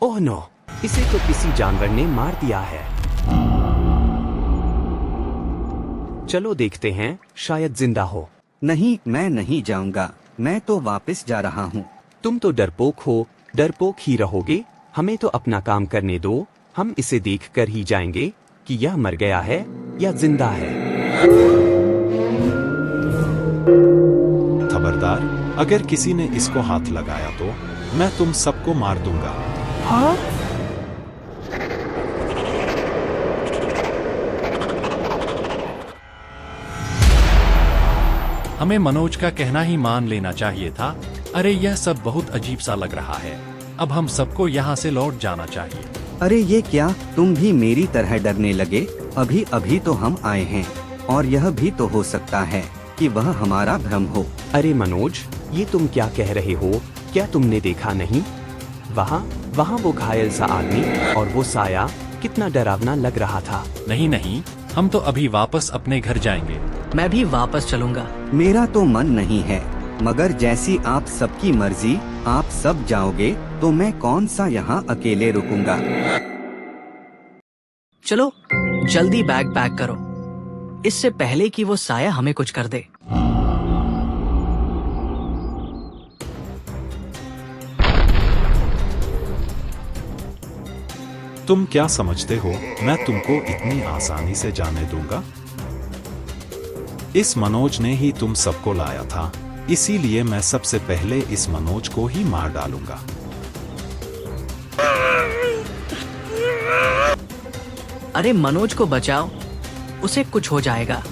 Oh no, इसे तो किसी जानवर ने मार दिया है। चलो देखते हैं, शायद जिंदा हो। नहीं, मैं नहीं जाऊंगा। मैं तो वापस जा रहा हूँ। तुम तो डरपोक हो, डरपोक ही रहोगे। हमें तो अपना काम करने दो। हम इसे देख कर ही जाएंगे कि यह मर गया है या जिंदा है। खबरदार, अगर किसी ने इसको हाथ लगाया तो मैं तुम सबको मार दूंगा। हाँ? हमें मनोज का कहना ही मान लेना चाहिए था। अरे यह सब बहुत अजीब सा लग रहा है। अब हम सबको यहाँ से लौट जाना चाहिए। अरे ये क्या, तुम भी मेरी तरह डरने लगे? अभी अभी तो हम आए हैं, और यह भी तो हो सकता है कि वह हमारा भ्रम हो। अरे मनोज, ये तुम क्या कह रहे हो? क्या तुमने देखा नहीं? वहाँ वो घायल सा आदमी और वो साया, कितना डरावना लग रहा था। नहीं नहीं, हम तो अभी वापस अपने घर जाएंगे। मैं भी वापस चलूंगा। मेरा तो मन नहीं है, मगर जैसी आप सबकी मर्जी, आप सब जाओगे तो मैं कौन सा यहाँ अकेले रुकूंगा। चलो जल्दी बैग पैक करो, इससे पहले कि वो साया हमें कुछ कर दे। तुम क्या समझते हो मैं तुमको इतनी आसानी से जाने दूंगा? इस मनोज ने ही तुम सबको लाया था, इसीलिए मैं सबसे पहले इस मनोज को ही मार डालूंगा। अरे मनोज को बचाओ, उसे कुछ हो जाएगा।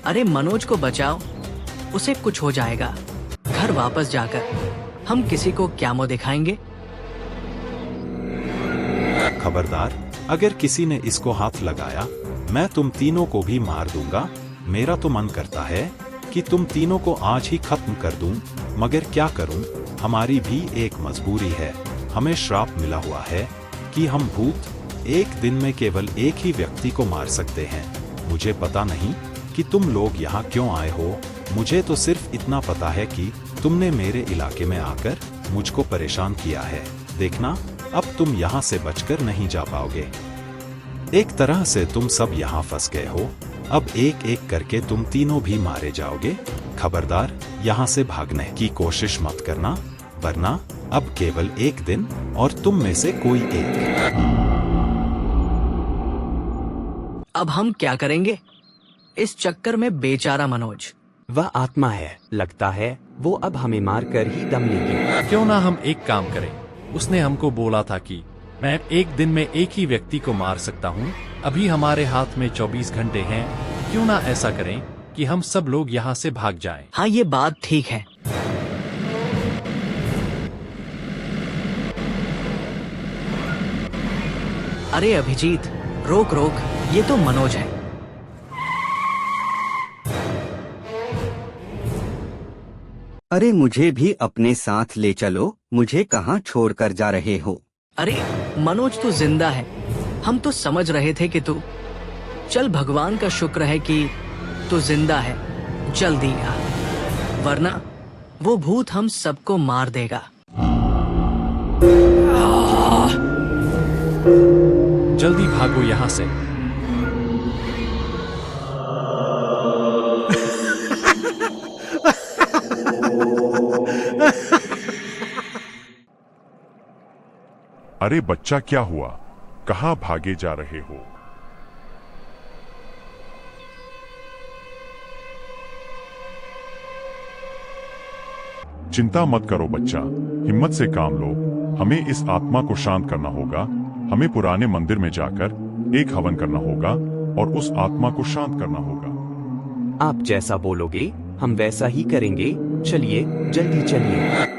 अरे मनोज को बचाओ, उसे कुछ हो जाएगा। घर वापस जाकर हम किसी को क्या मुंह दिखाएंगे? खबरदार, अगर किसी ने इसको हाथ लगाया, मैं तुम तीनों को भी मार दूंगा। मेरा तो मन करता है कि तुम तीनों को आज ही खत्म कर दूं, मगर क्या करूं, हमारी भी एक मजबूरी है। हमें श्राप मिला हुआ है कि हम भूत एक दिन में केवल एक ही व्यक्ति को मार सकते हैं। मुझे पता नहीं कि तुम लोग यहाँ क्यों आए हो। मुझे तो सिर्फ इतना पता है कि तुमने मेरे इलाके में आकर मुझको परेशान किया है। देखना, अब तुम यहाँ से बचकर नहीं जा पाओगे। एक तरह से तुम सब यहाँ फंस गए हो। अब एक एक करके तुम तीनों भी मारे जाओगे। खबरदार, यहाँ से भागने की कोशिश मत करना, वरना अब केवल एक दिन और तुम में से कोई एक। अब हम क्या करेंगे? इस चक्कर में बेचारा मनोज। वह आत्मा है, लगता है वो अब हमें मार कर ही दम लेगी। क्यों ना हम एक काम करें? उसने हमको बोला था कि मैं एक दिन में एक ही व्यक्ति को मार सकता हूँ। अभी हमारे हाथ में 24 घंटे हैं। क्यों ना ऐसा करें कि हम सब लोग यहाँ से भाग जाएं। हाँ, ये बात ठीक है। अरे अभिजीत, रोक रोक, ये तो मनोज है। अरे मुझे भी अपने साथ ले चलो, मुझे कहाँ छोड़कर जा रहे हो? अरे मनोज तू जिंदा है, हम तो समझ रहे थे कि तू। चल, भगवान का शुक्र है कि तू जिंदा है। जल्दी आ, वरना वो भूत हम सबको मार देगा। जल्दी भागो यहाँ से। अरे बच्चा, क्या हुआ? कहाँ भागे जा रहे हो? चिंता मत करो बच्चा, हिम्मत से काम लो। हमें इस आत्मा को शांत करना होगा। हमें पुराने मंदिर में जाकर एक हवन करना होगा और उस आत्मा को शांत करना होगा। आप जैसा बोलोगे हम वैसा ही करेंगे। चलिए, जल्दी चलिए।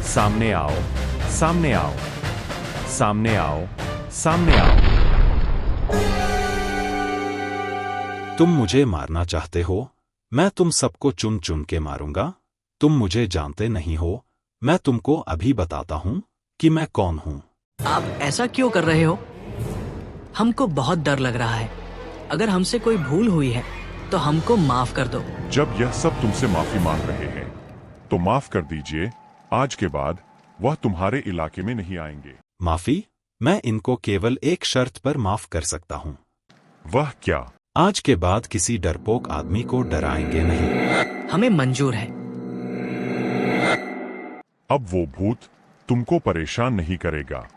सामने आओ, सामने आओ, सामने आओ, सामने आओ। तुम मुझे मारना चाहते हो? मैं तुम सबको चुन चुन के मारूंगा। तुम मुझे जानते नहीं हो। मैं तुमको अभी बताता हूँ कि मैं कौन हूँ। आप ऐसा क्यों कर रहे हो? हमको बहुत डर लग रहा है। अगर हमसे कोई भूल हुई है तो हमको माफ कर दो। जब यह सब तुमसे माफी मांग रहे हैं तो माफ कर दीजिए। आज के बाद वह तुम्हारे इलाके में नहीं आएंगे। माफी? मैं इनको केवल एक शर्त पर माफ कर सकता हूँ। वह क्या? आज के बाद किसी डरपोक आदमी को डराएंगे नहीं। हमें मंजूर है। अब वो भूत तुमको परेशान नहीं करेगा।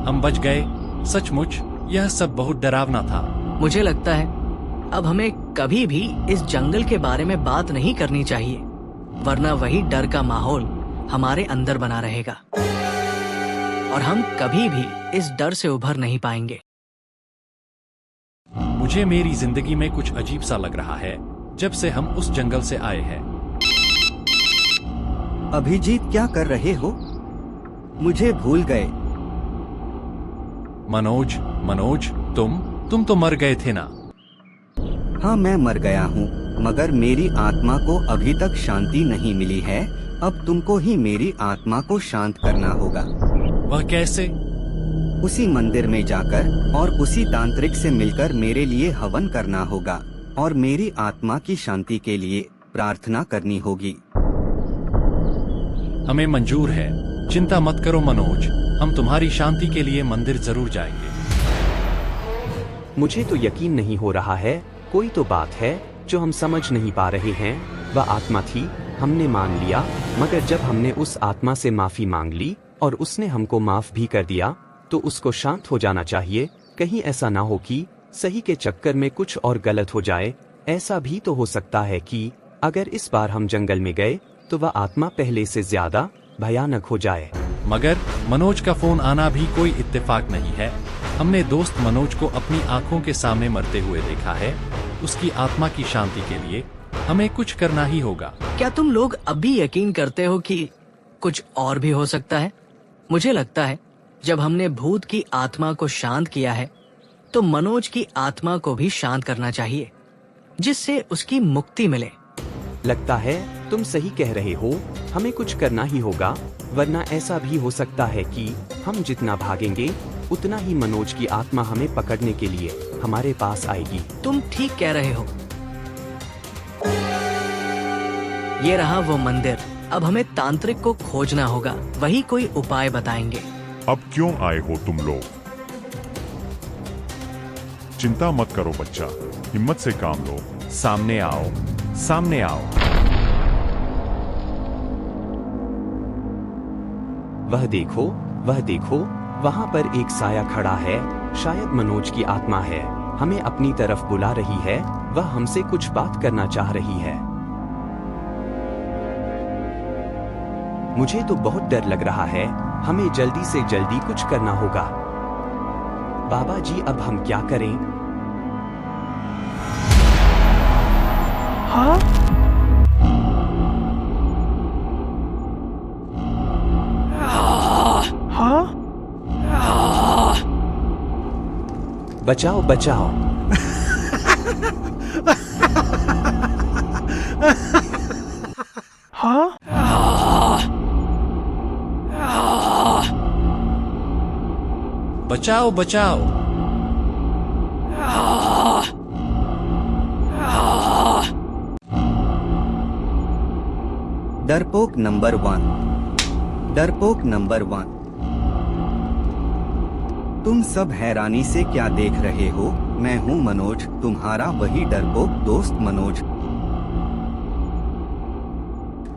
हम बच गए। सचमुच यह सब बहुत डरावना था। मुझे लगता है अब हमें कभी भी इस जंगल के बारे में बात नहीं करनी चाहिए, वरना वही डर का माहौल हमारे अंदर बना रहेगा और हम कभी भी इस डर से उभर नहीं पाएंगे। मुझे मेरी जिंदगी में कुछ अजीब सा लग रहा है जब से हम उस जंगल से आए हैं। अभिजीत, क्या कर रहे हो? मुझे भूल गए। मनोज, मनोज, तुम तो मर गए थे ना? हाँ, मैं मर गया हूँ, मगर मेरी आत्मा को अभी तक शांति नहीं मिली है। अब तुमको ही मेरी आत्मा को शांत करना होगा। वह कैसे? उसी मंदिर में जाकर और उसी तांत्रिक से मिलकर मेरे लिए हवन करना होगा और मेरी आत्मा की शांति के लिए प्रार्थना करनी होगी। हमें मंजूर है। चिंता मत करो मनोज, हम तुम्हारी शांति के लिए मंदिर जरूर जाएंगे। मुझे तो यकीन नहीं हो रहा है। कोई तो बात है जो हम समझ नहीं पा रहे हैं। वह आत्मा थी, हमने मान लिया, मगर जब हमने उस आत्मा से माफी मांग ली और उसने हमको माफ भी कर दिया तो उसको शांत हो जाना चाहिए। कहीं ऐसा ना हो कि सही के चक्कर में कुछ और गलत हो जाए। ऐसा भी तो हो सकता है कि अगर इस बार हम जंगल में गए तो वह आत्मा पहले से ज्यादा भयानक हो जाए। मगर मनोज का फोन आना भी कोई इत्तेफाक नहीं है। हमने दोस्त मनोज को अपनी आंखों के सामने मरते हुए देखा है। उसकी आत्मा की शांति के लिए हमें कुछ करना ही होगा। क्या तुम लोग अब भी यकीन करते हो कि कुछ और भी हो सकता है? मुझे लगता है जब हमने भूत की आत्मा को शांत किया है तो मनोज की आत्मा को भी शांत करना चाहिए, जिससे उसकी मुक्ति मिले। लगता है तुम सही कह रहे हो। हमें कुछ करना ही होगा, वरना ऐसा भी हो सकता है कि हम जितना भागेंगे उतना ही मनोज की आत्मा हमें पकड़ने के लिए हमारे पास आएगी। तुम ठीक कह रहे हो। ये रहा वो मंदिर। अब हमें तांत्रिक को खोजना होगा, वही कोई उपाय बताएंगे। अब क्यों आए हो तुम लोग? चिंता मत करो बच्चा, हिम्मत से काम लो। सामने आओ, सामने आओ। वह देखो, वहाँ पर एक साया खड़ा है। शायद मनोज की आत्मा है, हमें अपनी तरफ बुला रही है। वह हमसे कुछ बात करना चाह रही है। मुझे तो बहुत डर लग रहा है। हमें जल्दी से जल्दी कुछ करना होगा। बाबा जी, अब हम क्या करें? हाँ? हाँ? बचाओ बचाओ। हाँ? बचाओ बचाओ। डरपोक नंबर 1। डरपोक नंबर 1, तुम सब हैरानी से क्या देख रहे हो? मैं हूँ मनोज, तुम्हारा वही डरपोक दोस्त मनोज।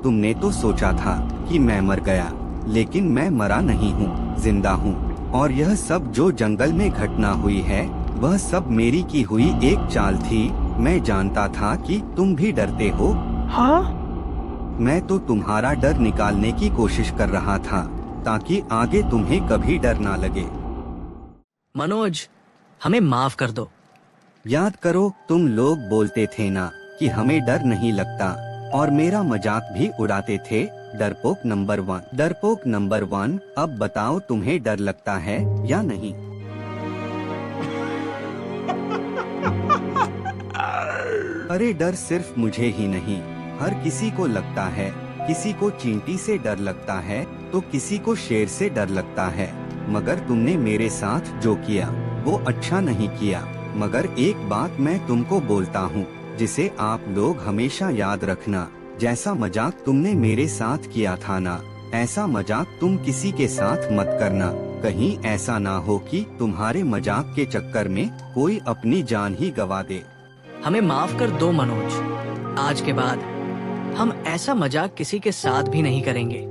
तुमने तो सोचा था कि मैं मर गया, लेकिन मैं मरा नहीं हूँ, जिंदा हूँ। और यह सब जो जंगल में घटना हुई है वह सब मेरी की हुई एक चाल थी। मैं जानता था कि तुम भी डरते हो। हाँ? मैं तो तुम्हारा डर निकालने की कोशिश कर रहा था ताकि आगे तुम्हें कभी डर ना लगे। मनोज, हमें माफ कर दो। याद करो, तुम लोग बोलते थे ना कि हमें डर नहीं लगता और मेरा मजाक भी उड़ाते थे। डरपोक नंबर 1। डरपोक नंबर 1, अब बताओ तुम्हें डर लगता है या नहीं? अरे डर सिर्फ मुझे ही नहीं, हर किसी को लगता है। किसी को चींटी से डर लगता है तो किसी को शेर से डर लगता है। मगर तुमने मेरे साथ जो किया वो अच्छा नहीं किया। मगर एक बात मैं तुमको बोलता हूँ जिसे आप लोग हमेशा याद रखना, जैसा मजाक तुमने मेरे साथ किया था ना, ऐसा मजाक तुम किसी के साथ मत करना। कहीं ऐसा ना हो कि तुम्हारे मजाक के चक्कर में कोई अपनी जान ही गवा दे। हमें माफ कर दो मनोज, आज के बाद हम ऐसा मजाक किसी के साथ भी नहीं करेंगे।